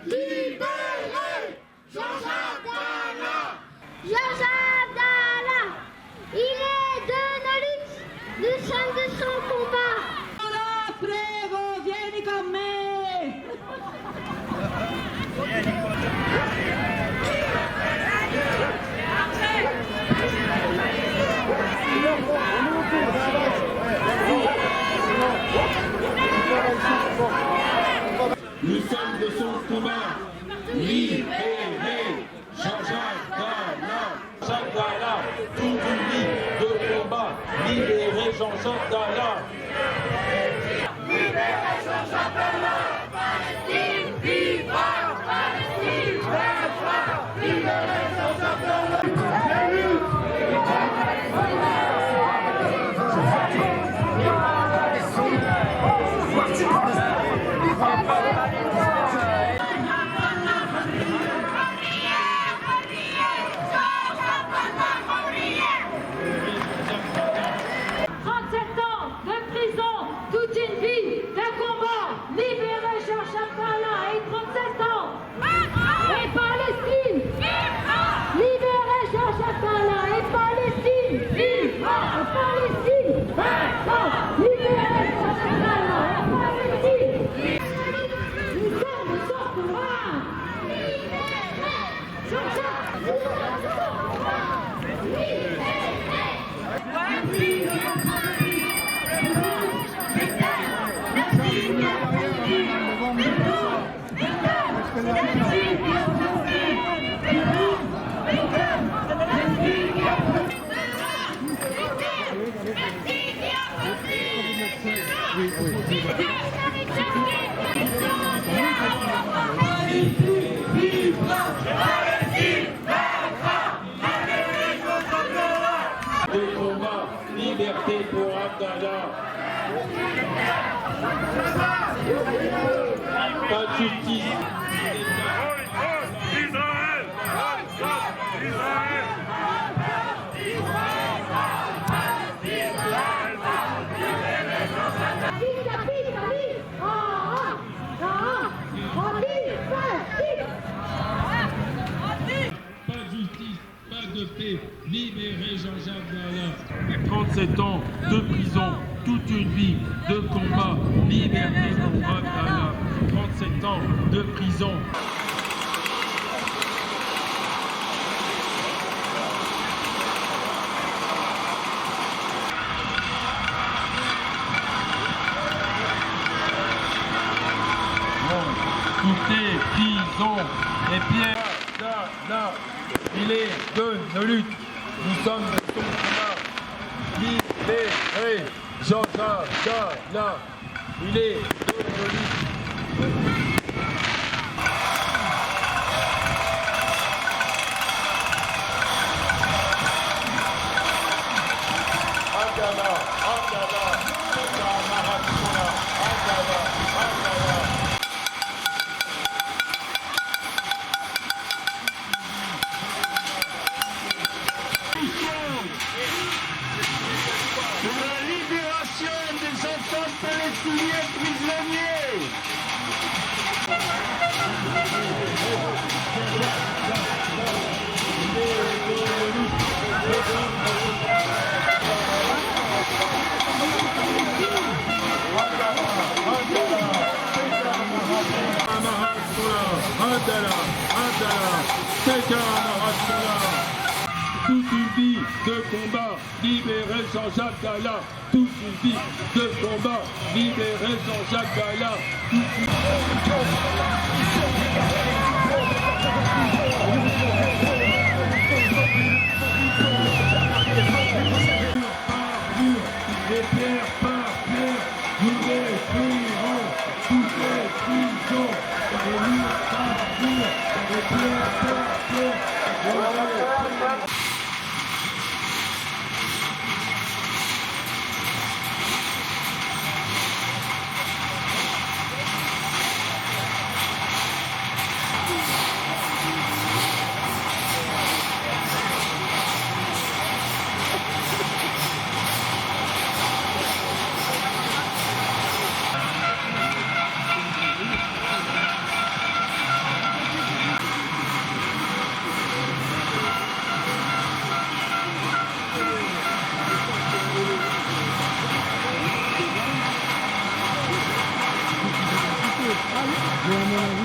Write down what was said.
Libérez Jean-Jacques Dalla. Jean-Jacques Dalla, il est de nos luttes, nous sommes de son combat. Voilà, Prévost, vieni con me. Nous sommes de son combat. Libérez Jean-Jacques Dalla. Jean-Jacques Dalla, toute une vie de combat. Libérez Jean-Jacques Dalla. Libérez Jean-Jacques Dalla. Palestine, viva Palestine, viva, libérez Jean-Jacques Dalla. De combat, liberté pour Abdallah. Pas de justice. Israël! Israël! Pas de justice, pas de paix. Libérez Jean-Jacques Dalla. 37 ans de prison, toute une vie de combat. Liberté pour Abdallah. 37 ans de prison. Toutes les prisons et Pierre Dalla, il est de nos luttes, nous sommes de son combat. Libérez Jean-Jacques Dalla, il est de nos luttes. Abdallah, Abdallah, Abdallah, Abdallah, Abdallah. La libération des enfants palestiniens prisonniers! Toute une vie de combat, libérez Jean-Jacques Dalla. Toute une vie de combat, libérez Jean-Jacques Dalla. Et pierre par pierre, nous détruirons toutes les prisons. Et mur par mur, et pierre par pierre. Mais à mon avis,